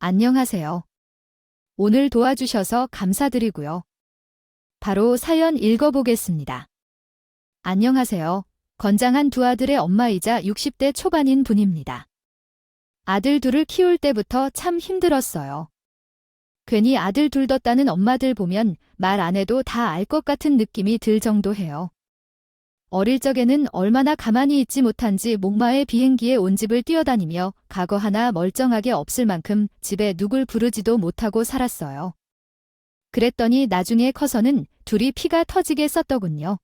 안녕하세요. 오늘 도와주셔서 감사드리고요. 바로 사연 읽어보겠습니다. 안녕하세요. 건장한 두 아들의 엄마이자 60대 초반인 분입니다. 아들 둘을 키울 때부터 참 힘들었어요. 괜히 아들 둘 뒀다는 엄마들 보면 말 안 해도 다 알 것 같은 느낌이 들 정도해요. 어릴 적에는 얼마나 가만히 있지 못한지 목마의 비행기에 온 집을 뛰어다니며 과거 하나 멀쩡하게 없을 만큼 집에 누굴 부르지도 못하고 살았어요. 그랬더니 나중에 커서는 둘이 피가 터지게 썼더군요.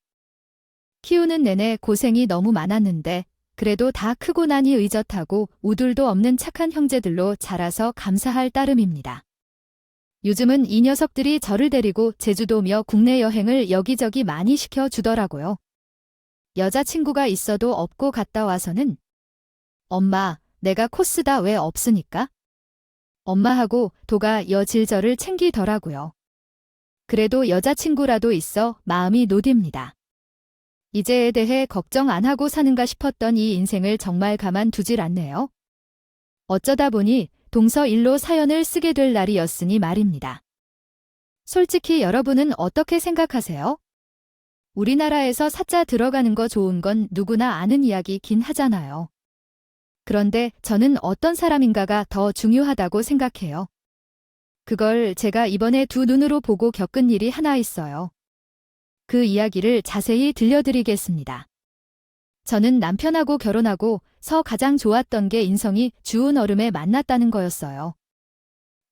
키우는 내내 고생이 너무 많았는데 그래도 다 크고 나니 의젓하고 우둘도 없는 착한 형제들로 자라서 감사할 따름입니다. 요즘은 이 녀석들이 저를 데리고 제주도며 국내 여행을 여기저기 많이 시켜주더라고요. 여자친구가 있어도 없고 갔다 와서는 엄마, 내가 코스다 왜 없으니까? 엄마하고 도가 여질저를 챙기더라고요. 그래도 여자친구라도 있어 마음이 놓딥니다. 이제에 대해 걱정 안 하고 사는가 싶었던 이 인생을 정말 가만두질 않네요. 어쩌다 보니 동서일로 사연을 쓰게 될 날이었으니 말입니다. 솔직히 여러분은 어떻게 생각하세요? 우리나라에서 사자 들어가는 거 좋은 건 누구나 아는 이야기긴 하잖아요. 그런데 저는 어떤 사람인가가 더 중요하다고 생각해요. 그걸 제가 이번에 두 눈으로 보고 겪은 일이 하나 있어요. 그 이야기를 자세히 들려드리겠습니다. 저는 남편하고 결혼하고서 가장 좋았던 게 인성이 주운 어른에 만났다는 거였어요.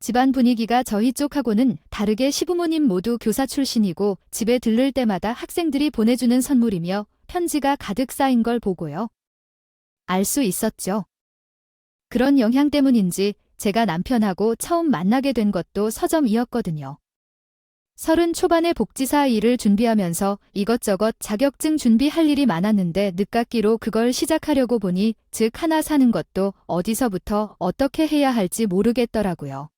집안 분위기가 저희 쪽하고는 다르게 시부모님 모두 교사 출신이고 집에 들를 때마다 학생들이 보내주는 선물이며 편지가 가득 쌓인 걸 보고요. 알 수 있었죠. 그런 영향 때문인지 제가 남편하고 처음 만나게 된 것도 서점이었거든요. 30 초반의 복지사 일을 준비하면서 이것저것 자격증 준비할 일이 많았는데 늦깎이로 그걸 시작하려고 보니 즉 하나 사는 것도 어디서부터 어떻게 해야 할지 모르겠더라고요.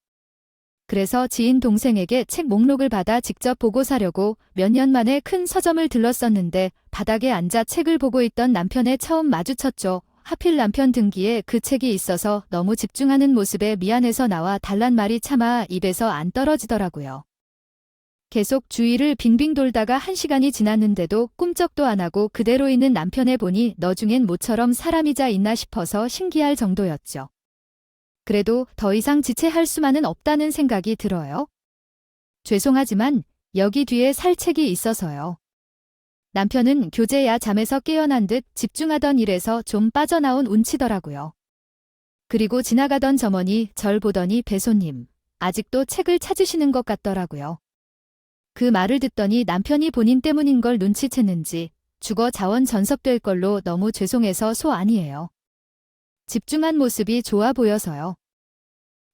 그래서 지인 동생에게 책 목록을 받아 직접 보고 사려고 몇 년 만에 큰 서점을 들렀었는데 바닥에 앉아 책을 보고 있던 남편에 처음 마주쳤죠. 하필 남편 등기에 그 책이 있어서 너무 집중하는 모습에 미안해서 나와 달란 말이 차마 입에서 안 떨어지더라고요. 계속 주위를 빙빙 돌다가 1시간이 지났는데도 꿈쩍도 안 하고 그대로 있는 남편에 보니 너 중엔 모처럼 사람이자 있나 싶어서 신기할 정도였죠. 그래도 더 이상 지체할 수만은 없다는 생각이 들어요. 죄송하지만 여기 뒤에 살 책이 있어서요. 남편은 교제야 잠에서 깨어난 듯 집중하던 일에서 좀 빠져나온 운치더라고요. 그리고 지나가던 점원이 절 보더니 배손님, 아직도 책을 찾으시는 것 같더라고요. 그 말을 듣더니 남편이 본인 때문인 걸 눈치챘는지 주거 자원 전섭될 걸로 너무 죄송해서 소 아니에요. 집중한 모습이 좋아 보여서요.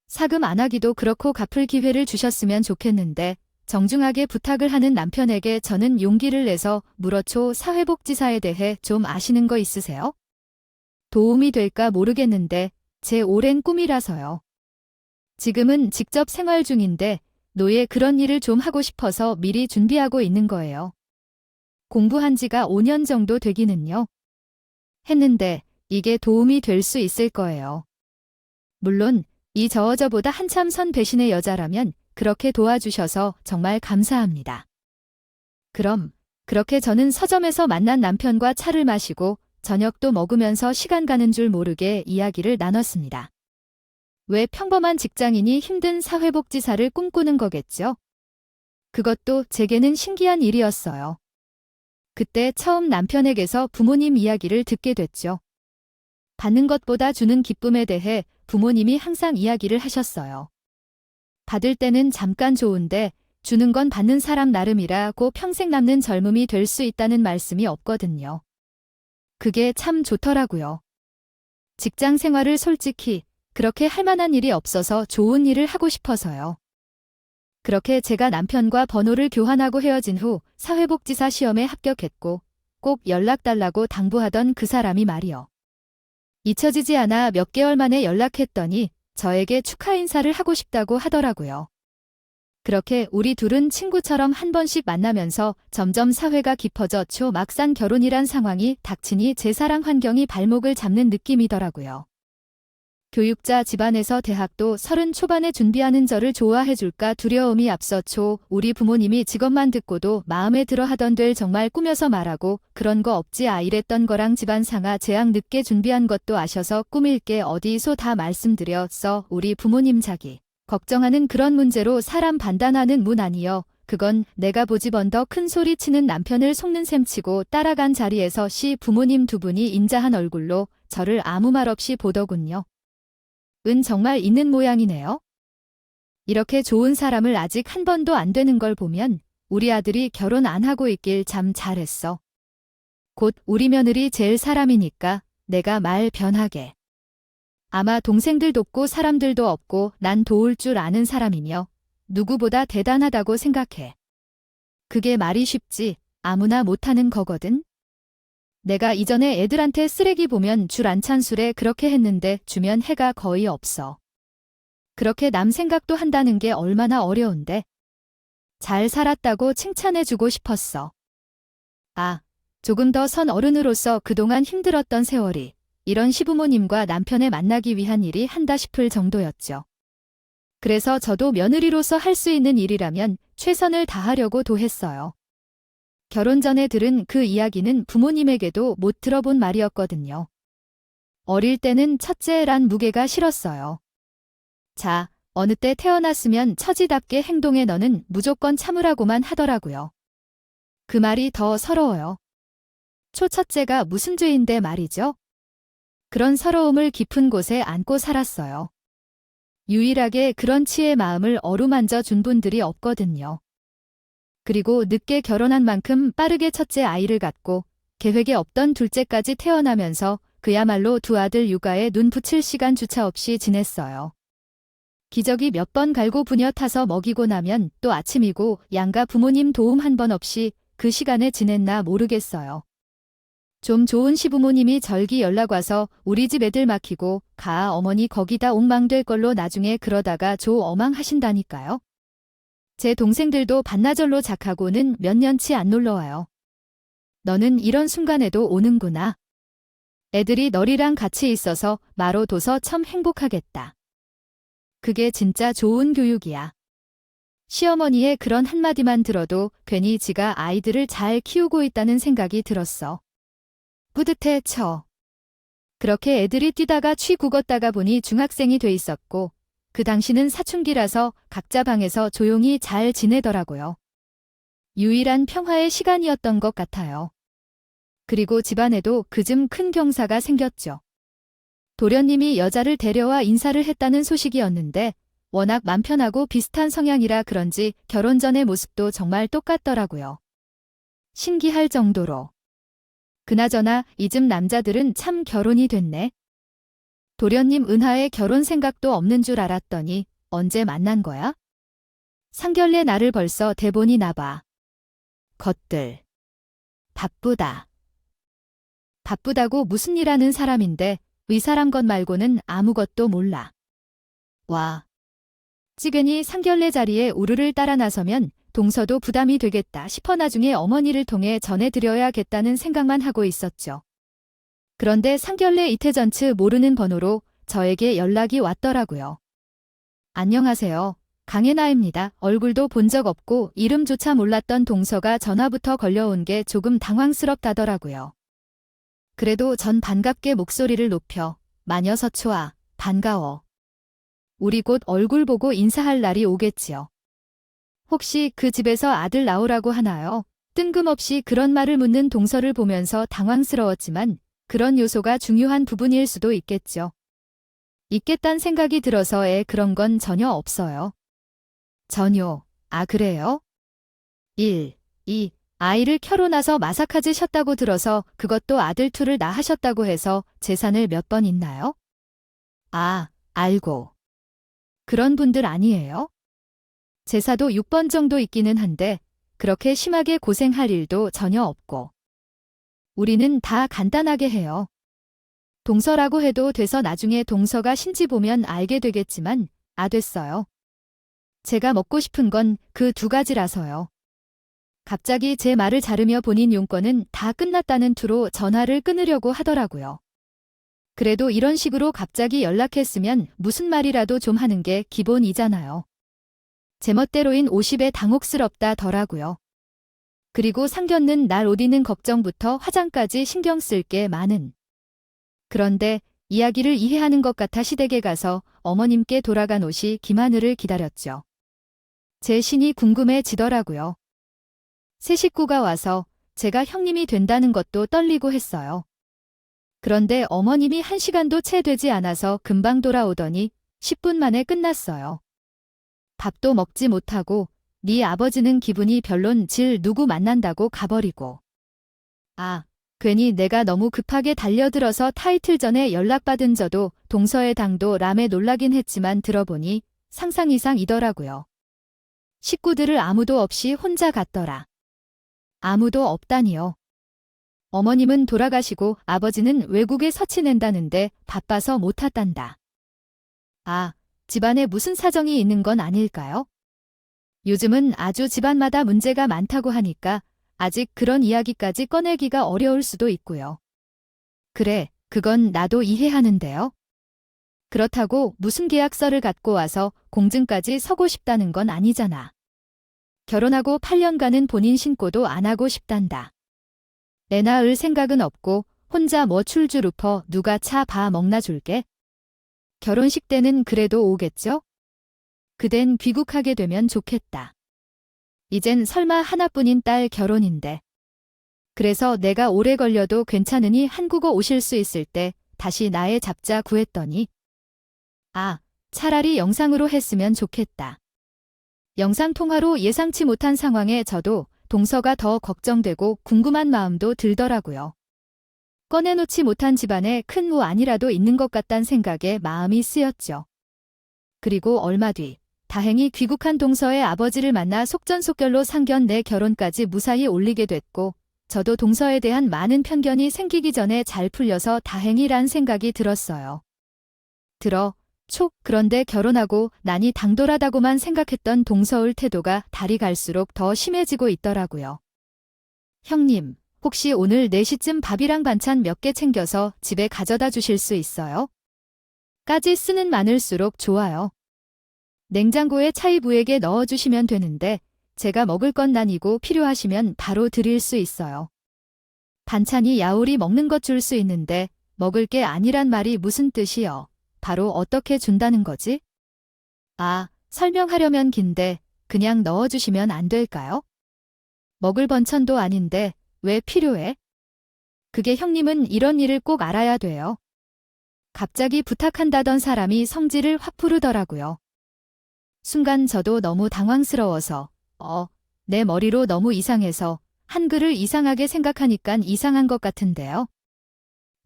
사금 안 하기도 그렇고 갚을 기회를 주셨으면 좋겠는데 정중하게 부탁을 하는 남편에게 저는 용기를 내서 물어초 사회복지사에 대해 좀 아시는 거 있으세요? 도움이 될까 모르겠는데 제 오랜 꿈이라서요. 지금은 직접 생활 중인데 노예 그런 일을 좀 하고 싶어서 미리 준비하고 있는 거예요. 공부한 지가 5년 정도 되기는요. 했는데 이게 도움이 될 수 있을 거예요. 물론 이 저보다 한참 선 배신의 여자라면 그렇게 도와주셔서 정말 감사합니다. 그럼 그렇게 저는 서점에서 만난 남편과 차를 마시고 저녁도 먹으면서 시간 가는 줄 모르게 이야기를 나눴습니다. 왜 평범한 직장인이 힘든 사회복지사를 꿈꾸는 거겠죠? 그것도 제게는 신기한 일이었어요. 그때 처음 남편에게서 부모님 이야기를 듣게 됐죠. 받는 것보다 주는 기쁨에 대해 부모님이 항상 이야기를 하셨어요. 받을 때는 잠깐 좋은데 주는 건 받는 사람 나름이라고 평생 남는 젊음이 될 수 있다는 말씀이 없거든요. 그게 참 좋더라고요. 직장 생활을 솔직히 그렇게 할 만한 일이 없어서 좋은 일을 하고 싶어서요. 그렇게 제가 남편과 번호를 교환하고 헤어진 후 사회복지사 시험에 합격했고 꼭 연락 달라고 당부하던 그 사람이 말이요. 잊혀지지 않아 몇 개월 만에 연락했더니 저에게 축하 인사를 하고 싶다고 하더라고요. 그렇게 우리 둘은 친구처럼 한 번씩 만나면서 점점 사회가 깊어졌죠. 막상 결혼이란 상황이 닥치니 제 사랑 환경이 발목을 잡는 느낌이더라고요. 교육자 집안에서 대학도 30 초반에 준비하는 저를 좋아해줄까 두려움이 앞서초 우리 부모님이 직업만 듣고도 마음에 들어 하던들 정말 꾸며서 말하고 그런 거 없지 이랬던 거랑 집안 상하 재앙 늦게 준비한 것도 아셔서 꾸밀 게 어디서 다 말씀드렸어. 우리 부모님 자기 걱정하는 그런 문제로 사람 판단하는 문 아니여. 그건 내가 보집언 더 큰 소리 치는 남편을 속는 셈치고 따라간 자리에서 부모님 두 분이 인자한 얼굴로 저를 아무 말 없이 보더군요. 은 정말 있는 모양이네요. 이렇게 좋은 사람을 아직 한 번도 안 되는 걸 보면 우리 아들이 결혼 안 하고 있길 참 잘했어. 곧 우리 며느리 젤 사람이니까 내가 말 변하게. 아마 동생들 돕고 사람들도 없고 난 도울 줄 아는 사람이며 누구보다 대단하다고 생각해. 그게 말이 쉽지 아무나 못하는 거거든. 내가 이전에 애들한테 쓰레기 보면 줄 안 찬 술에 그렇게 했는데 주면 해가 거의 없어. 그렇게 남 생각도 한다는 게 얼마나 어려운데. 잘 살았다고 칭찬해주고 싶었어. 아, 조금 더 선 어른으로서 그동안 힘들었던 세월이 이런 시부모님과 남편을 만나기 위한 일이 한다 싶을 정도였죠. 그래서 저도 며느리로서 할 수 있는 일이라면 최선을 다하려고도 했어요. 결혼 전에 들은 그 이야기는 부모님에게도 못 들어본 말이었거든요. 어릴 때는 첫째란 무게가 싫었어요. 자, 어느 때 태어났으면 처지답게 행동해 너는 무조건 참으라고만 하더라고요. 그 말이 더 서러워요. 초첫째가 무슨 죄인데 말이죠? 그런 서러움을 깊은 곳에 안고 살았어요. 유일하게 그런 치의 마음을 어루만져 준 분들이 없거든요. 그리고 늦게 결혼한 만큼 빠르게 첫째 아이를 갖고 계획에 없던 둘째까지 태어나면서 그야말로 두 아들 육아에 눈 붙일 시간조차 없이 지냈어요. 기저귀 몇 번 갈고 부녀 타서 먹이고 나면 또 아침이고 양가 부모님 도움 한 번 없이 그 시간에 지냈나 모르겠어요. 좀 좋은 시부모님이 절기 연락 와서 우리 집 애들 막히고 가 어머니 거기다 옥망될 걸로 나중에 그러다가 어망하신다니까요. 제 동생들도 반나절로 작하고는 몇 년치 안 놀러와요. 너는 이런 순간에도 오는구나. 애들이 너리랑 같이 있어서 마로 둬서 참 행복하겠다. 그게 진짜 좋은 교육이야. 시어머니의 그런 한마디만 들어도 괜히 지가 아이들을 잘 키우고 있다는 생각이 들었어. 뿌듯해 쳐. 그렇게 애들이 뛰다가 죽었다가 보니 중학생이 돼 있었고 그 당시는 사춘기라서 각자 방에서 조용히 잘 지내더라고요. 유일한 평화의 시간이었던 것 같아요. 그리고 집안에도 그즘 큰 경사가 생겼죠. 도련님이 여자를 데려와 인사를 했다는 소식이었는데 워낙 맘 편하고 비슷한 성향이라 그런지 결혼 전의 모습도 정말 똑같더라고요. 신기할 정도로. 그나저나 이즘 남자들은 참 결혼이 됐네. 도련님 은하에 결혼 생각도 없는 줄 알았더니 언제 만난 거야? 상견례 날을 벌써 대본이 나봐. 것들. 바쁘다. 바쁘다고 무슨 일 하는 사람인데 의사란 것 말고는 아무것도 몰라. 와. 찌그니 상견례 자리에 우르를 따라 나서면 동서도 부담이 되겠다 싶어 나중에 어머니를 통해 전해드려야겠다는 생각만 하고 있었죠. 그런데 상견례 이틀 전츠 모르는 번호로 저에게 연락이 왔더라고요. 안녕하세요. 강혜나입니다. 얼굴도 본 적 없고 이름조차 몰랐던 동서가 전화부터 걸려온 게 조금 당황스럽다더라고요. 그래도 전 반갑게 목소리를 높여 마녀서초아, 반가워. 우리 곧 얼굴 보고 인사할 날이 오겠지요. 혹시 그 집에서 아들 나오라고 하나요? 뜬금없이 그런 말을 묻는 동서를 보면서 당황스러웠지만 그런 요소가 중요한 부분일 수도 있겠죠. 있겠단 생각이 들어서 그런 건 전혀 없어요. 전혀. 아 그래요? 1, 2. 아이를 결혼해서 마사카즈셨다고 들어서 그것도 아들 둘을 낳으셨다고 해서 재산을 몇 번 있나요? 아, 알고. 그런 분들 아니에요? 제사도 6번 정도 있기는 한데 그렇게 심하게 고생할 일도 전혀 없고. 우리는 다 간단하게 해요. 동서라고 해도 돼서 나중에 동서가 신지 보면 알게 되겠지만 됐어요. 제가 먹고 싶은 건 그 두 가지라서요. 갑자기 제 말을 자르며 본인 용건은 다 끝났다는 투로 전화를 끊으려고 하더라고요. 그래도 이런 식으로 갑자기 연락했으면 무슨 말이라도 좀 하는 게 기본이잖아요. 제멋대로인 50에 당혹스럽다더라고요. 그리고 상견는 날 옷 입는 걱정부터 화장까지 신경 쓸 게 많은. 그런데 이야기를 이해하는 것 같아 시댁에 가서 어머님께 돌아간 옷이 김하늘을 기다렸죠. 제 신이 궁금해지더라고요. 새 식구가 와서 제가 형님이 된다는 것도 떨리고 했어요. 그런데 어머님이 1시간도 채 되지 않아서 금방 돌아오더니 10분 만에 끝났어요. 밥도 먹지 못하고 네 아버지는 기분이 별론 질 누구 만난다고 가버리고. 아, 괜히 내가 너무 급하게 달려들어서 타이틀 전에 연락받은 저도 동서의 당도 람에 놀라긴 했지만 들어보니 상상 이상이더라고요. 식구들을 아무도 없이 혼자 갔더라. 아무도 없다니요. 어머님은 돌아가시고 아버지는 외국에 서치 낸다는데 바빠서 못 왔단다. 아, 집안에 무슨 사정이 있는 건 아닐까요? 요즘은 아주 집안마다 문제가 많다고 하니까 아직 그런 이야기까지 꺼내기가 어려울 수도 있고요. 그래, 그건 나도 이해하는데요. 그렇다고 무슨 계약서를 갖고 와서 공증까지 서고 싶다는 건 아니잖아. 결혼하고 8년간은 본인 신고도 안 하고 싶단다. 애 낳을 생각은 없고 혼자 뭐 출주 루퍼 누가 차 봐 먹나 줄게? 결혼식 때는 그래도 오겠죠? 그댄 귀국하게 되면 좋겠다. 이젠 설마 하나뿐인 딸 결혼인데. 그래서 내가 오래 걸려도 괜찮으니 한국어 오실 수 있을 때 다시 나의 잡자 구했더니 아, 차라리 영상으로 했으면 좋겠다. 영상통화로 예상치 못한 상황에 저도 동서가 더 걱정되고 궁금한 마음도 들더라고요. 꺼내놓지 못한 집안에 큰 뭐 아니라도 있는 것 같단 생각에 마음이 쓰였죠. 그리고 얼마 뒤 다행히 귀국한 동서의 아버지를 만나 속전속결로 상견 내 결혼까지 무사히 올리게 됐고 저도 동서에 대한 많은 편견이 생기기 전에 잘 풀려서 다행이란 생각이 들었어요. 그런데 결혼하고 나니 당돌하다고만 생각했던 동서의 태도가 달이 갈수록 더 심해지고 있더라고요. 형님, 혹시 오늘 4시쯤 밥이랑 반찬 몇 개 챙겨서 집에 가져다 주실 수 있어요? 까지 쓰는 많을수록 좋아요. 냉장고에 차이부에게 넣어주시면 되는데 제가 먹을 건 아니고 필요하시면 바로 드릴 수 있어요. 반찬이 야울이 먹는 것 줄 수 있는데 먹을 게 아니란 말이 무슨 뜻이요? 바로 어떻게 준다는 거지? 아, 설명하려면 긴데 그냥 넣어주시면 안 될까요? 먹을 번천도 아닌데 왜 필요해? 그게 형님은 이런 일을 꼭 알아야 돼요. 갑자기 부탁한다던 사람이 성질을 확 부르더라고요. 순간 저도 너무 당황스러워서 내 머리로 너무 이상해서 한글을 이상하게 생각하니깐 이상한 것 같은데요.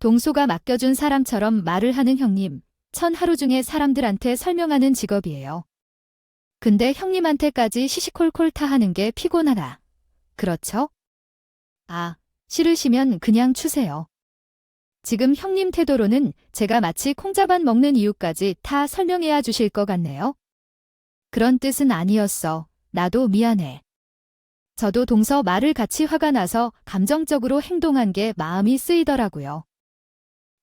동소가 맡겨준 사람처럼 말을 하는 형님, 천 하루 중에 사람들한테 설명하는 직업이에요. 근데 형님한테까지 시시콜콜타 하는 게 피곤하다. 그렇죠? 아, 싫으시면 그냥 추세요. 지금 형님 태도로는 제가 마치 콩자반 먹는 이유까지 다 설명해야 주실 것 같네요. 그런 뜻은 아니었어. 나도 미안해. 저도 동서 말을 같이 화가 나서 감정적으로 행동한 게 마음이 쓰이더라고요.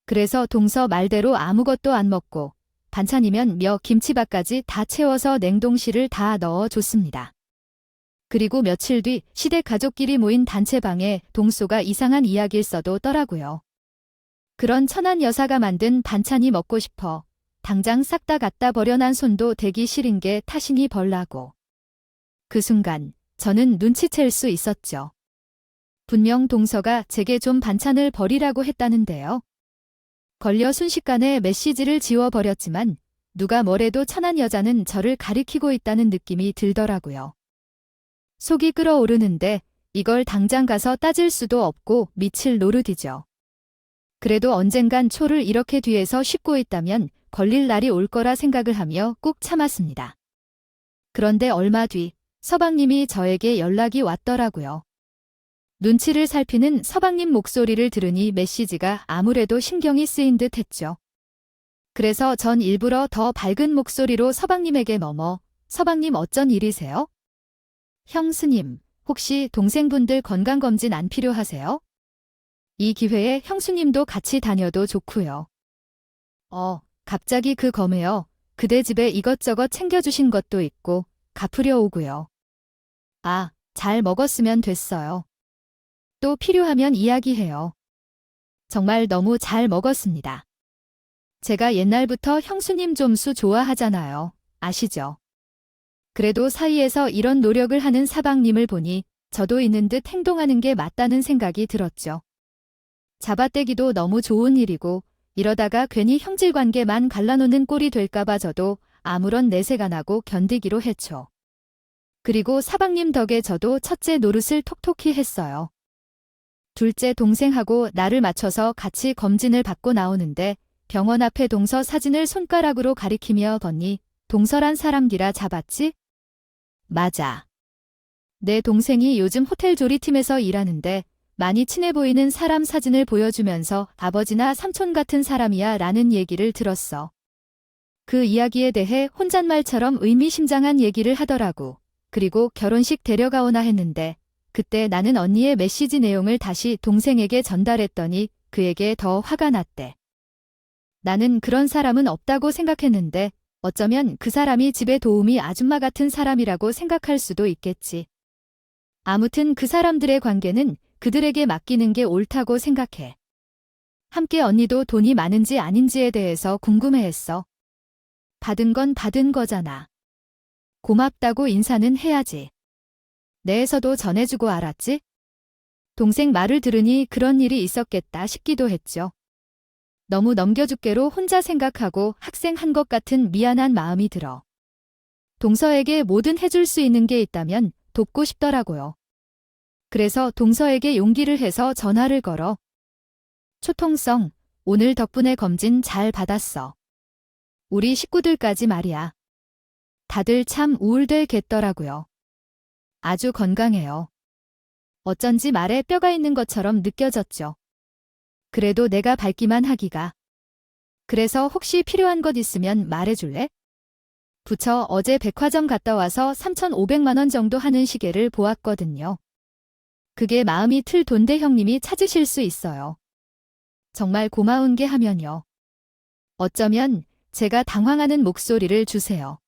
그래서 동서 말대로 아무것도 안 먹고 반찬이면 며 김치밥까지 다 채워서 냉동실을 다 넣어줬습니다. 그리고 며칠 뒤 시댁 가족끼리 모인 단체방에 동소가 이상한 이야기를 써도더라고요. 그런 천한 여사가 만든 반찬이 먹고 싶어 당장 싹 다 갖다 버려 난 손도 대기 싫은 게 타신이 벌나고. 그 순간 저는 눈치챌 수 있었죠. 분명 동서가 제게 좀 반찬을 버리라고 했다는데요. 걸려 순식간에 메시지를 지워버렸지만 누가 뭐래도 천한 여자는 저를 가리키고 있다는 느낌이 들더라고요. 속이 끓어오르는데 이걸 당장 가서 따질 수도 없고 미칠 노릇이죠. 그래도 언젠간 초를 이렇게 뒤에서 씹고 있다면 걸릴 날이 올 거라 생각을 하며 꾹 참았습니다. 그런데 얼마 뒤 서방님이 저에게 연락이 왔더라고요. 눈치를 살피는 서방님 목소리를 들으니 메시지가 아무래도 신경이 쓰인 듯 했죠. 그래서 전 일부러 더 밝은 목소리로 서방님에게 서방님 어쩐 일이세요? 형수님, 혹시 동생분들 건강검진 안 필요하세요? 이 기회에 형수님도 같이 다녀도 좋고요. 갑자기 그 검에요. 그대 집에 이것저것 챙겨주신 것도 있고 갚으려 오고요. 아, 잘 먹었으면 됐어요. 또 필요하면 이야기해요. 정말 너무 잘 먹었습니다. 제가 옛날부터 형수님 좀수 좋아하잖아요. 아시죠? 그래도 사이에서 이런 노력을 하는 사방님을 보니 저도 있는 듯 행동하는 게 맞다는 생각이 들었죠. 잡아떼기도 너무 좋은 일이고 이러다가 괜히 형제관계만 갈라놓는 꼴이 될까봐 저도 아무런 내색 안 하고 견디기로 했죠. 그리고 사방님 덕에 저도 첫째 노릇을 톡톡히 했어요. 둘째 동생하고 나를 맞춰서 같이 검진을 받고 나오는데 병원 앞에 동서 사진을 손가락으로 가리키며 번니 동서란 사람디라 잡았지? 맞아. 내 동생이 요즘 호텔 조리팀에서 일하는데 많이 친해 보이는 사람 사진을 보여주면서 아버지나 삼촌 같은 사람이야 라는 얘기를 들었어. 그 이야기에 대해 혼잣말처럼 의미심장한 얘기를 하더라고. 그리고 결혼식 데려가오나 했는데 그때 나는 언니의 메시지 내용을 다시 동생에게 전달했더니 그에게 더 화가 났대. 나는 그런 사람은 없다고 생각했는데 어쩌면 그 사람이 집에 도우미 아줌마 같은 사람이라고 생각할 수도 있겠지. 아무튼 그 사람들의 관계는 그들에게 맡기는 게 옳다고 생각해. 함께 언니도 돈이 많은지 아닌지에 대해서 궁금해했어. 받은 건 받은 거잖아. 고맙다고 인사는 해야지. 내에서도 전해주고 알았지? 동생 말을 들으니 그런 일이 있었겠다 싶기도 했죠. 너무 넘겨죽게로 혼자 생각하고 학생한 것 같은 미안한 마음이 들어. 동서에게 뭐든 해줄 수 있는 게 있다면 돕고 싶더라고요. 그래서 동서에게 용기를 해서 전화를 걸어. 초통성, 오늘 덕분에 검진 잘 받았어. 우리 식구들까지 말이야. 다들 참 우울되겠더라고요. 아주 건강해요. 어쩐지 말에 뼈가 있는 것처럼 느껴졌죠. 그래도 내가 밝기만 하기가. 그래서 혹시 필요한 것 있으면 말해줄래? 부처 어제 백화점 갔다 와서 3,500만 원 정도 하는 시계를 보았거든요. 그게 마음이 틀 돈데 형님이 찾으실 수 있어요. 정말 고마운 게 하면요. 어쩌면 제가 당황하는 목소리를 주세요.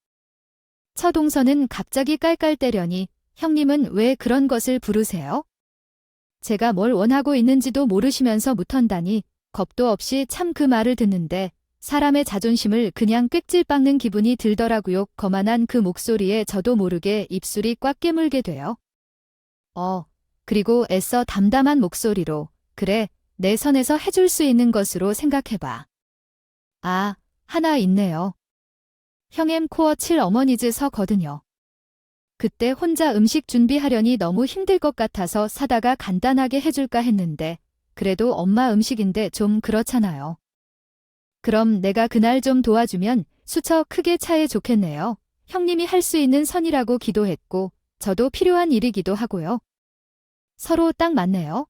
처동서는 갑자기 깔깔대려니 형님은 왜 그런 것을 부르세요? 제가 뭘 원하고 있는지도 모르시면서 묻던다니 겁도 없이 참 그 말을 듣는데 사람의 자존심을 그냥 꽥질 빻는 기분이 들더라고요. 거만한 그 목소리에 저도 모르게 입술이 꽉 깨물게 돼요. 그리고 애써 담담한 목소리로 그래, 내 선에서 해줄 수 있는 것으로 생각해봐. 아, 하나 있네요. 형엠 코어 7 어머니즈 서거든요. 그때 혼자 음식 준비하려니 너무 힘들 것 같아서 사다가 간단하게 해줄까 했는데 그래도 엄마 음식인데 좀 그렇잖아요. 그럼 내가 그날 좀 도와주면 수처 크게 차에 좋겠네요. 형님이 할 수 있는 선이라고 기도했고 저도 필요한 일이기도 하고요. 서로 딱 맞네요.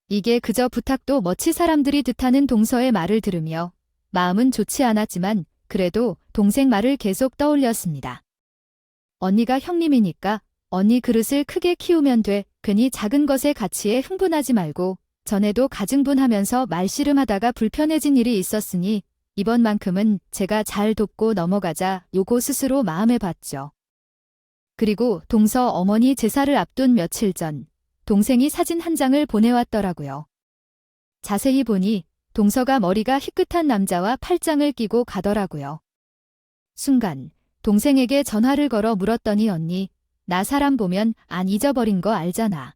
이게 그저 부탁도 멋지 사람들이 뜻하는 동서의 말을 들으며 마음은 좋지 않았지만 그래도 동생 말을 계속 떠올렸습니다. 언니가 형님이니까 언니 그릇을 크게 키우면 돼. 괜히 작은 것의 가치에 흥분하지 말고 전에도 가증분하면서 말씨름하다가 불편해진 일이 있었으니 이번만큼은 제가 잘 돕고 넘어가자 요거 스스로 마음에 봤죠. 그리고 동서 어머니 제사를 앞둔 며칠 전 동생이 사진 한 장을 보내왔더라고요. 자세히 보니 동서가 머리가 희끗한 남자와 팔짱을 끼고 가더라고요. 순간 동생에게 전화를 걸어 물었더니 언니, 나 사람 보면 안 잊어버린 거 알잖아.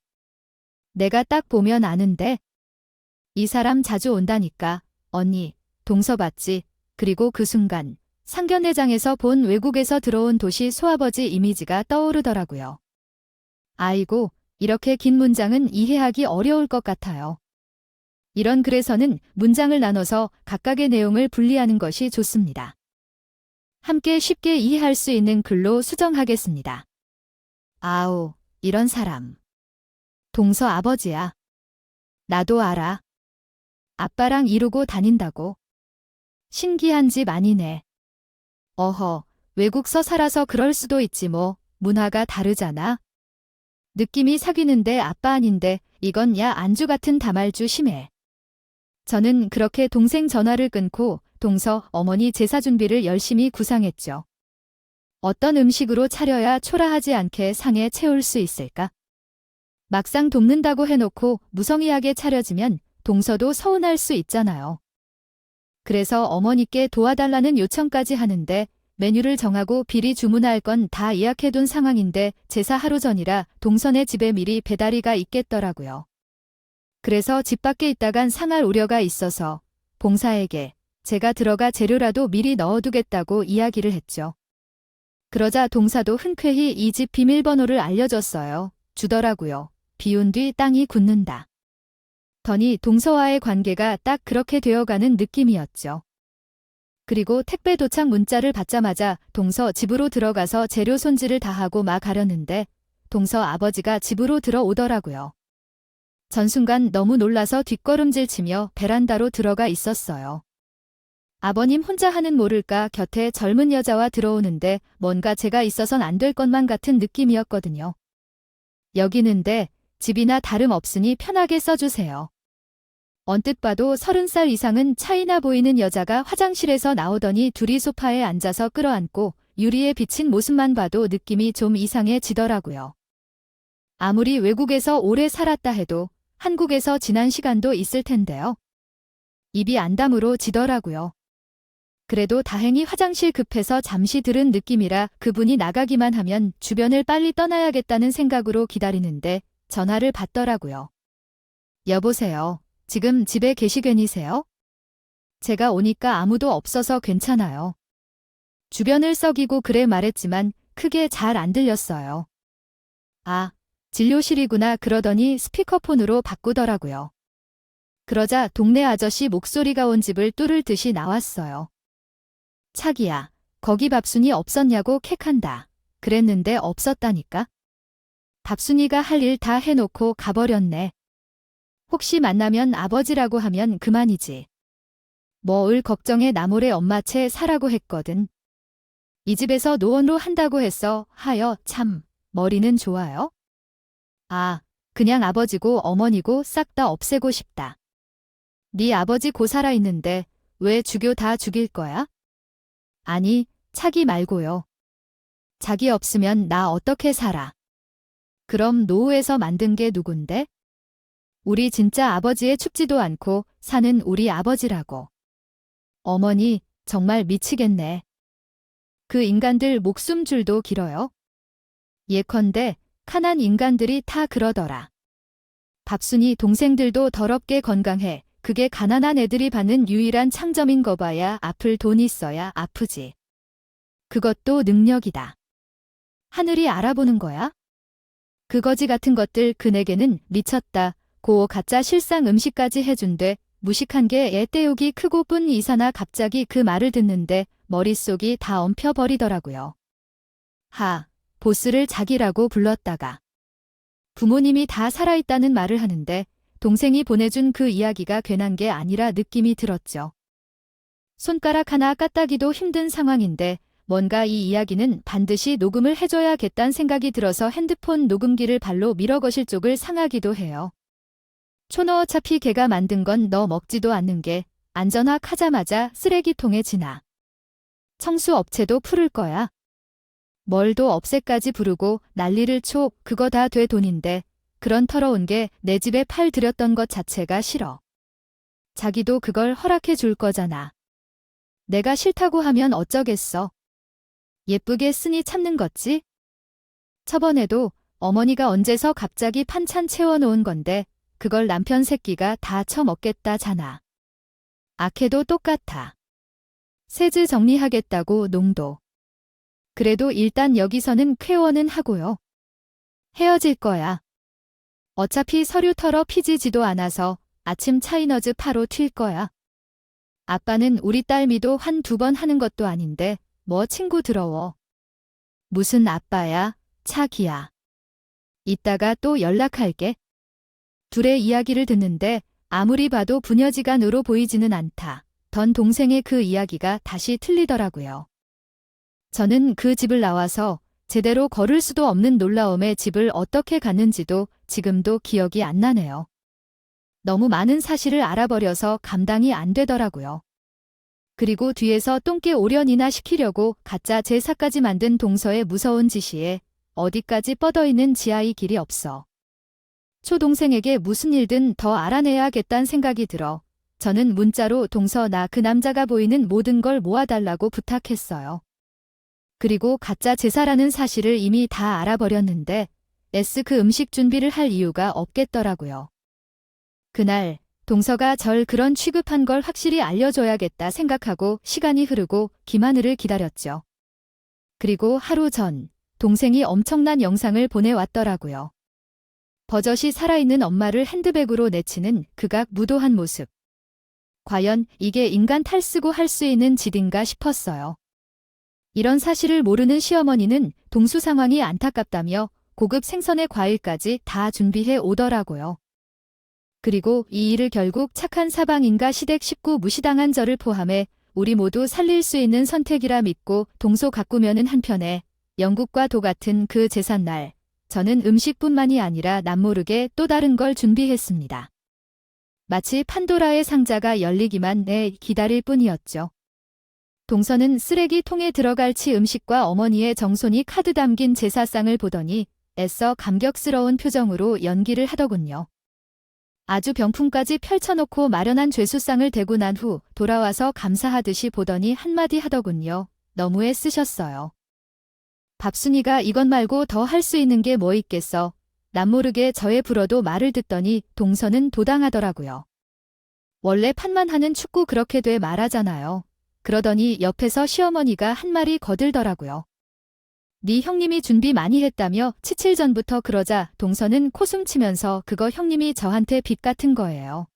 내가 딱 보면 아는데. 이 사람 자주 온다니까. 언니, 동서 봤지? 그리고 그 순간 상견례장에서 본 외국에서 들어온 도시 소아버지 이미지가 떠오르더라고요. 아이고, 이렇게 긴 문장은 이해하기 어려울 것 같아요. 이런 글에서는 문장을 나눠서 각각의 내용을 분리하는 것이 좋습니다. 함께 쉽게 이해할 수 있는 글로 수정하겠습니다. 아우, 이런 사람. 동서 아버지야. 나도 알아. 아빠랑 이루고 다닌다고. 신기한 집 아니네. 어허, 외국서 살아서 그럴 수도 있지 뭐. 문화가 다르잖아. 느낌이 사귀는데 아빠 아닌데 이건 야 안주 같은 다말주 심해. 저는 그렇게 동생 전화를 끊고 동서, 어머니 제사 준비를 열심히 구상했죠. 어떤 음식으로 차려야 초라하지 않게 상에 채울 수 있을까? 막상 돕는다고 해놓고 무성의하게 차려지면 동서도 서운할 수 있잖아요. 그래서 어머니께 도와달라는 요청까지 하는데 메뉴를 정하고 비리 주문할 건 다 예약해둔 상황인데 제사 하루 전이라 동선의 집에 미리 배달이가 있겠더라고요. 그래서 집 밖에 있다간 상할 우려가 있어서 봉사에게 제가 들어가 재료라도 미리 넣어두겠다고 이야기를 했죠. 그러자 동사도 흔쾌히 이 집 비밀번호를 알려줬어요. 주더라고요. 비운 뒤 땅이 굳는다. 더니 동서와의 관계가 딱 그렇게 되어가는 느낌이었죠. 그리고 택배 도착 문자를 받자마자 동서 집으로 들어가서 재료 손질을 다 하고 막 가려는데 동서 아버지가 집으로 들어오더라고요. 전 순간 너무 놀라서 뒷걸음질 치며 베란다로 들어가 있었어요. 아버님 혼자 하는 모를까 곁에 젊은 여자와 들어오는데 뭔가 제가 있어선 안 될 것만 같은 느낌이었거든요. 여기는데 집이나 다름없으니 편하게 써주세요. 언뜻 봐도 30살 이상은 차이나 보이는 여자가 화장실에서 나오더니 둘이 소파에 앉아서 끌어안고 유리에 비친 모습만 봐도 느낌이 좀 이상해지더라고요. 아무리 외국에서 오래 살았다 해도 한국에서 지난 시간도 있을 텐데요. 입이 안 다물어지더라고요. 그래도 다행히 화장실 급해서 잠시 들은 느낌이라 그분이 나가기만 하면 주변을 빨리 떠나야겠다는 생각으로 기다리는데 전화를 받더라고요. 여보세요. 지금 집에 계시겠니세요? 제가 오니까 아무도 없어서 괜찮아요. 주변을 썩이고 그래 말했지만 크게 잘 안 들렸어요. 아, 진료실이구나 그러더니 스피커폰으로 바꾸더라고요. 그러자 동네 아저씨 목소리가 온 집을 뚫을 듯이 나왔어요. 차기야, 거기 밥순이 없었냐고 캑한다. 그랬는데 없었다니까? 밥순이가 할 일 다 해놓고 가버렸네. 혹시 만나면 아버지라고 하면 그만이지. 뭐 을 걱정해 나몰래 엄마 채 사라고 했거든. 이 집에서 노원로 한다고 했어. 하여 참 머리는 좋아요? 아, 그냥 아버지고 어머니고 싹 다 없애고 싶다. 네 아버지 고 살아있는데 왜 주교 다 죽일 거야? 아니, 차기 말고요. 자기 없으면 나 어떻게 살아? 그럼 노후에서 만든 게 누군데? 우리 진짜 아버지의 춥지도 않고 사는 우리 아버지라고. 어머니, 정말 미치겠네. 그 인간들 목숨줄도 길어요. 예컨대 가난 인간들이 다 그러더라. 밥순이 동생들도 더럽게 건강해. 그게 가난한 애들이 받는 유일한 창점인 거 봐야 아플 돈 있어야 아프지. 그것도 능력이다. 하늘이 알아보는 거야? 그 거지 같은 것들 그네게는 미쳤다. 고 가짜 실상 음식까지 해준대. 무식한 게 애 떼우기 크고 뿐 이사나 갑자기 그 말을 듣는데 머릿속이 다 엉켜버리더라고요. 하, 보스를 자기라고 불렀다가 부모님이 다 살아있다는 말을 하는데 동생이 보내준 그 이야기가 괜한 게 아니라 느낌이 들었죠. 손가락 하나 까따기도 힘든 상황인데 뭔가 이 이야기는 반드시 녹음을 해줘야겠다는 생각이 들어서 핸드폰 녹음기를 발로 밀어 거실 쪽을 상하기도 해요. 촌어 어차피 걔가 만든 건 너 먹지도 않는 게 안전화하자마자 쓰레기통에 지나. 청수업체도 풀을 거야. 멀도 업체까지 부르고 난리를 쳐. 그거 다 돼 돈인데 그런 더러운 게 내 집에 팔 들였던 것 자체가 싫어. 자기도 그걸 허락해 줄 거잖아. 내가 싫다고 하면 어쩌겠어. 예쁘게 쓰니 참는 거지? 저번에도 어머니가 얹어서 갑자기 반찬 채워놓은 건데 그걸 남편 새끼가 다 처먹겠다잖아. 악해도 똑같아. 세즈 정리하겠다고 농도. 그래도 일단 여기서는 쾌원은 하고요. 헤어질 거야. 어차피 서류 털어 피지지도 않아서 아침 차이너즈 파로 튈 거야. 아빠는 우리 딸 미도 한두 번 하는 것도 아닌데 뭐 친구 더러워. 무슨 아빠야, 차기야. 이따가 또 연락할게. 둘의 이야기를 듣는데 아무리 봐도 부녀지간으로 보이지는 않다. 던 동생의 그 이야기가 다시 틀리더라고요. 저는 그 집을 나와서 제대로 걸을 수도 없는 놀라움에 집을 어떻게 갔는지도 지금도 기억이 안 나네요. 너무 많은 사실을 알아버려서 감당이 안 되더라고요. 그리고 뒤에서 똥개 오련이나 시키려고 가짜 제사까지 만든 동서의 무서운 지시에 어디까지 뻗어있는 지하의 길이 없어. 초동생에게 무슨 일든 더 알아내야겠다는 생각이 들어 저는 문자로 동서 나 그 남자가 보이는 모든 걸 모아달라고 부탁했어요. 그리고 가짜 제사라는 사실을 이미 다 알아버렸는데 그 음식 준비를 할 이유가 없겠더라고요. 그날 동서가 절 그런 취급한 걸 확실히 알려줘야겠다 생각하고 시간이 흐르고 김하늘을 기다렸죠. 그리고 하루 전 동생이 엄청난 영상을 보내왔더라고요. 버젓이 살아있는 엄마를 핸드백으로 내치는 극악 무도한 모습. 과연 이게 인간 탈쓰고 할 수 있는 짓인가 싶었어요. 이런 사실을 모르는 시어머니는 동수 상황이 안타깝다며 고급 생선의 과일까지 다 준비해 오더라고요. 그리고 이 일을 결국 착한 사방인가 시댁 식구 무시당한 저를 포함해 우리 모두 살릴 수 있는 선택이라 믿고 동서 가꾸면은 한편에 영국과 도 같은 그 제삿날 저는 음식뿐만이 아니라 남모르게 또 다른 걸 준비했습니다. 마치 판도라의 상자가 열리기만 해 기다릴 뿐이었죠. 동서는 쓰레기통에 들어갈 치 음식과 어머니의 정손이 카드 담긴 제사상을 보더니 애써 감격스러운 표정으로 연기를 하더군요. 아주 병풍까지 펼쳐놓고 마련한 죄수상을 대고 난 후 돌아와서 감사하듯이 보더니 한마디 하더군요. 너무 애쓰셨어요. 밥순이가 이것 말고 더 할 수 있는 게 뭐 있겠어. 남모르게 저의 불어도 말을 듣더니 동서는 도당하더라고요. 원래 판만 하는 축구 그렇게 돼 말하잖아요. 그러더니 옆에서 시어머니가 한마디 거들더라고요. 네 형님이 준비 많이 했다며 치칠 전부터 그러자 동서는 코숨 치면서 그거 형님이 저한테 빚 같은 거예요.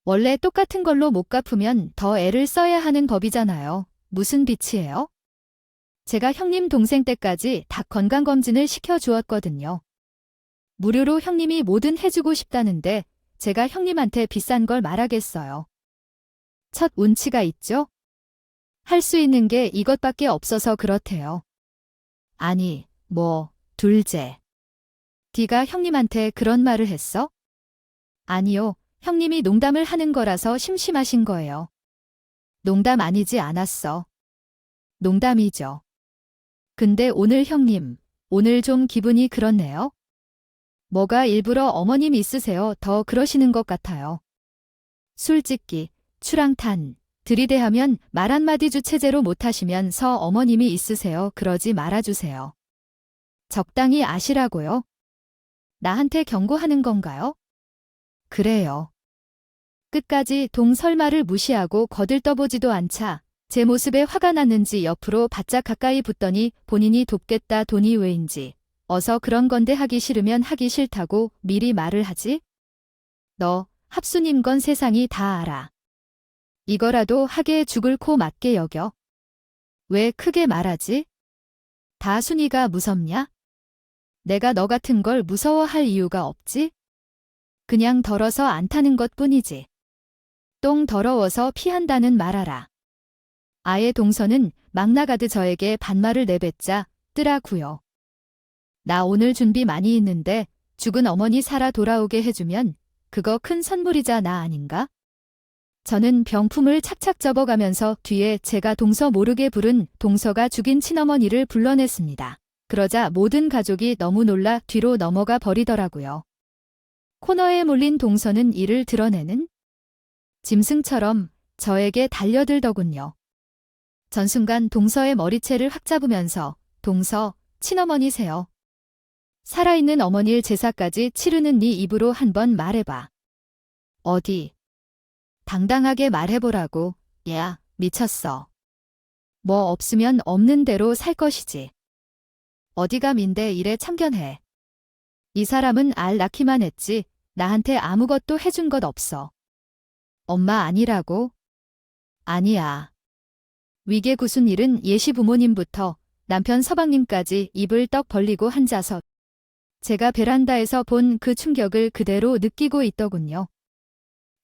원래 똑같은 걸로 못 갚으면 더 애를 써야 하는 법이잖아요. 무슨 빚이에요? 제가 형님 동생 때까지 닭 건강검진을 시켜주었거든요. 무료로 형님이 뭐든 해주고 싶다는데 제가 형님한테 비싼 걸 말하겠어요. 첫 운치가 있죠? 할 수 있는 게 이것밖에 없어서 그렇대요. 아니, 둘째. 네가 형님한테 그런 말을 했어? 아니요, 형님이 농담을 하는 거라서 심심하신 거예요. 농담 아니지 않았어. 농담이죠. 근데 오늘 형님, 오늘 좀 기분이 그렇네요. 뭐가 일부러 어머님 있으세요? 더 그러시는 것 같아요. 술짓기, 추랑탄, 들이대하면 말 한마디 주체제로 못하시면서 어머님이 있으세요. 그러지 말아주세요. 적당히 아시라고요? 나한테 경고하는 건가요? 그래요. 끝까지 동설마를 무시하고 거들떠보지도 않자 제 모습에 화가 났는지 옆으로 바짝 가까이 붙더니 본인이 돕겠다 돈이 왜인지 어서 그런 건데 하기 싫으면 하기 싫다고 미리 말을 하지? 너 합수님 건 세상이 다 알아. 이거라도 하게 죽을 코 맞게 여겨. 왜 크게 말하지? 다 순이가 무섭냐? 내가 너 같은 걸 무서워할 이유가 없지? 그냥 더러서 안 타는 것 뿐이지. 똥 더러워서 피한다는 말 알아. 아예 동서는 막 나가듯 저에게 반말을 내뱉자 뜨라구요. 나 오늘 준비 많이 있는데 죽은 어머니 살아 돌아오게 해주면 그거 큰 선물이자 나 아닌가? 저는 병품을 착착 접어가면서 뒤에 제가 동서 모르게 부른 동서가 죽인 친어머니를 불러냈습니다. 그러자 모든 가족이 너무 놀라 뒤로 넘어가 버리더라고요. 코너에 몰린 동서는 이를 드러내는 짐승처럼 저에게 달려들더군요. 전순간 동서의 머리채를 확 잡으면서 동서, 친어머니세요. 살아있는 어머니를 제사까지 치르는 네 입으로 한번 말해봐. 어디? 당당하게 말해보라고. 야, 미쳤어. 뭐 없으면 없는 대로 살 것이지. 어디가 민대 이래 참견해. 이 사람은 알 낳기만 했지 나한테 아무것도 해준 것 없어. 엄마 아니라고? 아니야. 위계 구순 일은 예시 부모님부터 남편 서방님까지 입을 떡 벌리고 앉아서 제가 베란다에서 본 그 충격을 그대로 느끼고 있더군요.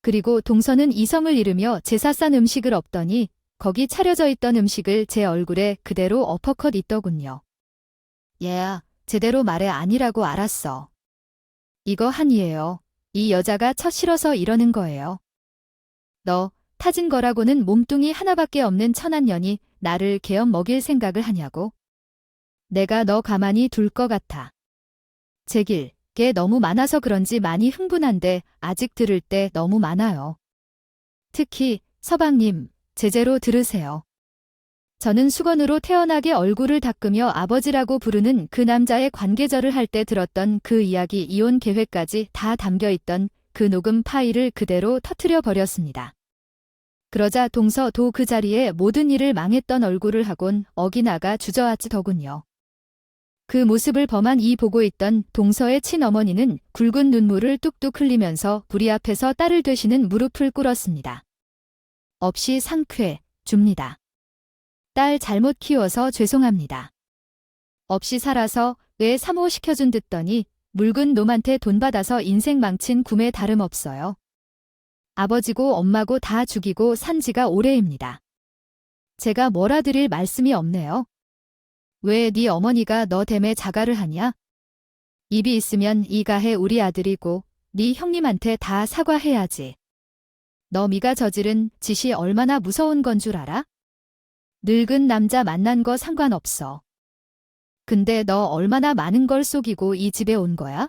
그리고 동서는 이성을 잃으며 제사 싼 음식을 엎더니 거기 차려져 있던 음식을 제 얼굴에 그대로 어퍼컷 있더군요. 얘야, 제대로 말해 아니라고 알았어. 이거 한이에요. 이 여자가 첫 싫어서 이러는 거예요. 너 타진 거라고는 몸뚱이 하나밖에 없는 천한년이 나를 개엄 먹일 생각을 하냐고. 내가 너 가만히 둘 것 같아. 제길, 게 너무 많아서 그런지 많이 흥분한데 아직 들을 때 너무 많아요. 특히 서방님, 제대로 들으세요. 저는 수건으로 태연하게 얼굴을 닦으며 아버지라고 부르는 그 남자의 관계절을 할 때 들었던 그 이야기 이혼 계획까지 다 담겨있던 그 녹음 파일을 그대로 터뜨려 버렸습니다. 그러자 동서도 그 자리에 모든 일을 망했던 얼굴을 하곤 어기나가 주저앉더군요. 그 모습을 범한이 보고 있던 동서의 친어머니는 굵은 눈물을 뚝뚝 흘리면서 부리 앞에서 딸을 되시는 무릎을 꿇었습니다. 없이 상쾌 줍니다. 딸 잘못 키워서 죄송합니다. 없이 살아서 애 사모시켜준 듯더니 묽은 놈한테 돈 받아서 인생 망친 구매 다름없어요. 아버지고 엄마고 다 죽이고 산 지가 오래입니다. 제가 뭐라 드릴 말씀이 없네요. 왜 네 어머니가 너 댐에 자가를 하냐? 입이 있으면 이가해 우리 아들이고 네 형님한테 다 사과해야지. 너 미가 저지른 짓이 얼마나 무서운 건 줄 알아? 늙은 남자 만난 거 상관없어. 근데 너 얼마나 많은 걸 속이고 이 집에 온 거야?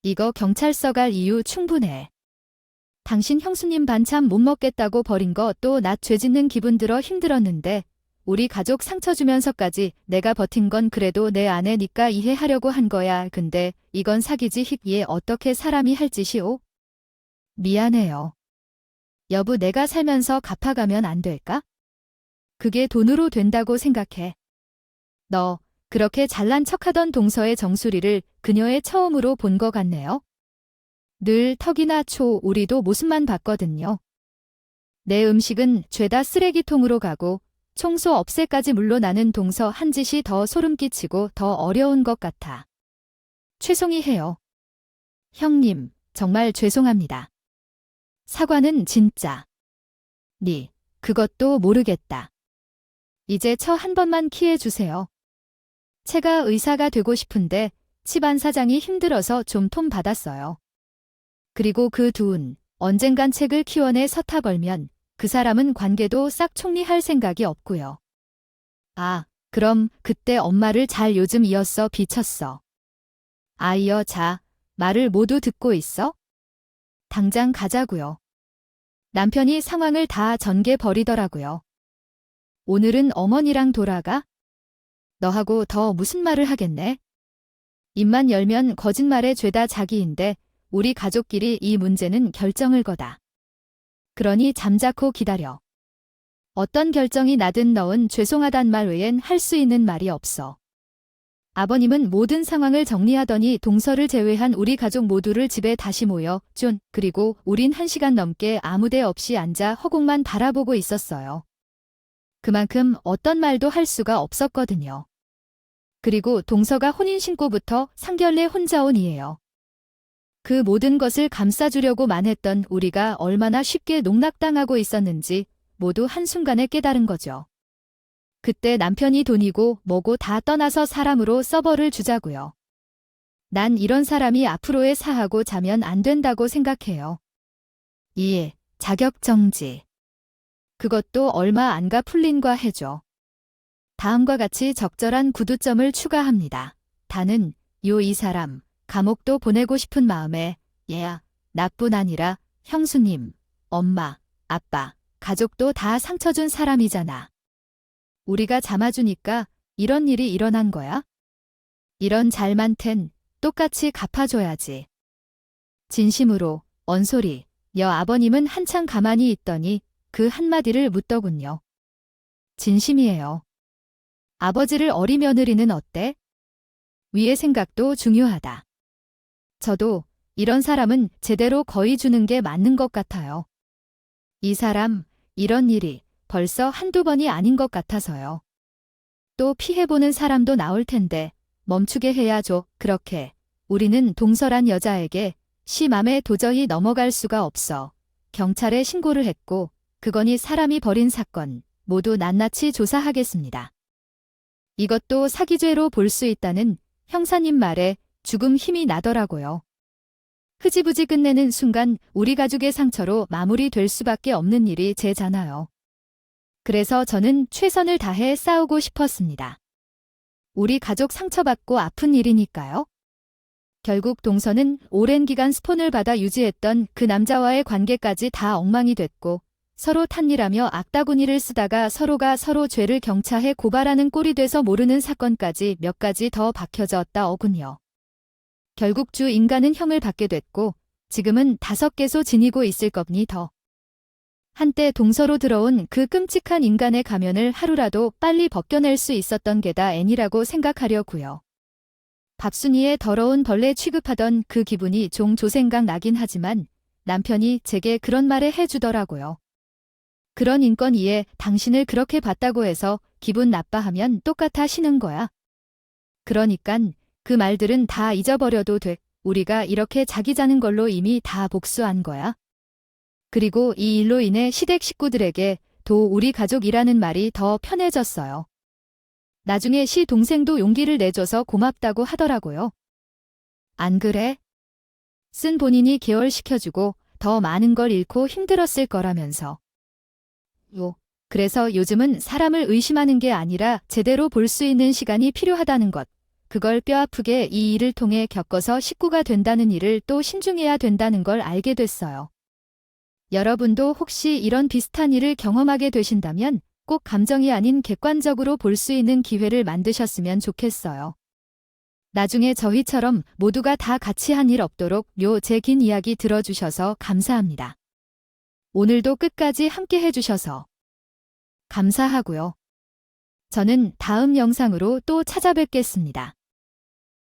이거 경찰서 갈 이유 충분해. 당신 형수님 반찬 못 먹겠다고 버린 거 또 나 죄 짓는 기분 들어 힘들었는데 우리 가족 상처 주면서까지 내가 버틴 건 그래도 내 아내니까 이해하려고 한 거야. 근데 이건 사기지. 얘 어떻게 사람이 할 짓이오? 미안해요. 여보, 내가 살면서 갚아가면 안 될까? 그게 돈으로 된다고 생각해. 너 그렇게 잘난 척하던 동서의 정수리를 그녀의 처음으로 본 것 같네요. 늘 턱이나 초 우리도 모습만 봤거든요. 내 음식은 죄다 쓰레기통으로 가고 청소 없애까지 물러나는 동서 한 짓이 더 소름 끼치고 더 어려운 것 같아. 죄송히 해요. 형님, 정말 죄송합니다. 사과는 진짜. 네, 그것도 모르겠다. 이제 저 한 번만 키해 주세요. 제가 의사가 되고 싶은데 집안 사장이 힘들어서 좀 돈 받았어요. 그리고 그 두은 언젠간 책을 키워내 서타 벌면 그 사람은 관계도 싹 총리할 생각이 없고요. 아, 그럼 그때 엄마를 잘 요즘 이었어 비쳤어. 아이여 자, 말을 모두 듣고 있어? 당장 가자고요. 남편이 상황을 다 전개 버리더라고요. 오늘은 어머니랑 돌아가? 너하고 더 무슨 말을 하겠네? 입만 열면 거짓말에 죄다 자기인데 우리 가족끼리 이 문제는 결정을 거다. 그러니 잠자코 기다려. 어떤 결정이 나든 너은 죄송하단 말 외엔 할 수 있는 말이 없어. 아버님은 모든 상황을 정리하더니 동서를 제외한 우리 가족 모두를 집에 다시 모여 그리고 우린 1시간 넘게 아무데 없이 앉아 허공만 바라보고 있었어요. 그만큼 어떤 말도 할 수가 없었거든요. 그리고 동서가 혼인 신고부터 상견례 혼자 온 이에요. 그 모든 것을 감싸주려고만 했던 우리가 얼마나 쉽게 농락당하고 있었는지 모두 한순간에 깨달은 거죠. 그때 남편이 돈이고 뭐고 다 떠나서 사람으로 서버를 주자고요. 난 이런 사람이 앞으로의 사하고 자면 안 된다고 생각해요. 2. 자격정지. 그것도 얼마 안 가 풀린과 해줘. 다음과 같이 적절한 구두점을 추가합니다. 다는 이 사람 감옥도 보내고 싶은 마음에 얘야 나뿐 아니라 형수님, 엄마, 아빠, 가족도 다 상처 준 사람이잖아. 우리가 참아주니까 이런 일이 일어난 거야? 이런 잘만텐 똑같이 갚아줘야지. 진심으로 언소리. 여 아버님은 한참 가만히 있더니 그 한마디를 묻더군요. 진심이에요. 아버지를 어리 며느리는 어때? 위의 생각도 중요하다. 저도 이런 사람은 제대로 거의 주는 게 맞는 것 같아요. 이 사람, 이런 일이 벌써 한두 번이 아닌 것 같아서요. 또 피해보는 사람도 나올 텐데 멈추게 해야죠. 그렇게 우리는 동서란 여자에게 맘에 도저히 넘어갈 수가 없어 경찰에 신고를 했고 그거니 사람이 벌인 사건 모두 낱낱이 조사하겠습니다. 이것도 사기죄로 볼 수 있다는 형사님 말에 죽음 힘이 나더라고요. 흐지부지 끝내는 순간 우리 가족의 상처로 마무리될 수밖에 없는 일이 제잖아요. 그래서 저는 최선을 다해 싸우고 싶었습니다. 우리 가족 상처받고 아픈 일이니까요. 결국 동서는 오랜 기간 스폰을 받아 유지했던 그 남자와의 관계까지 다 엉망이 됐고 서로 탓일하며 악다구니를 쓰다가 서로가 서로 죄를 경찰에 고발하는 꼴이 돼서 모르는 사건까지 몇 가지 더 박혀졌다 어군요. 결국 주 인간은 형을 받게 됐고 지금은 5개소 지니고 있을 겁니 더. 한때 동서로 들어온 그 끔찍한 인간의 가면을 하루라도 빨리 벗겨낼 수 있었던 게다 N이라고 생각하려고요. 밥순이에 더러운 벌레 취급하던 그 기분이 종조 생각 나긴 하지만 남편이 제게 그런 말을 해주더라고요. 그런 인권위에 당신을 그렇게 봤다고 해서 기분 나빠하면 똑같아 쉬는 거야. 그러니깐 그 말들은 다 잊어버려도 돼. 우리가 이렇게 자기 자는 걸로 이미 다 복수한 거야. 그리고 이 일로 인해 시댁 식구들에게 도 우리 가족이라는 말이 더 편해졌어요. 나중에 시 동생도 용기를 내줘서 고맙다고 하더라고요. 안 그래? 쓴 본인이 계월시켜주고 더 많은 걸 잃고 힘들었을 거라면서. 그래서 요즘은 사람을 의심하는 게 아니라 제대로 볼 수 있는 시간이 필요하다는 것. 그걸 뼈아프게 이 일을 통해 겪어서 식구가 된다는 일을 또 신중해야 된다는 걸 알게 됐어요. 여러분도 혹시 이런 비슷한 일을 경험하게 되신다면 꼭 감정이 아닌 객관적으로 볼 수 있는 기회를 만드셨으면 좋겠어요. 나중에 저희처럼 모두가 다 같이 한 일 없도록 제 긴 이야기 들어주셔서 감사합니다. 오늘도 끝까지 함께 해주셔서 감사하고요. 저는 다음 영상으로 또 찾아뵙겠습니다.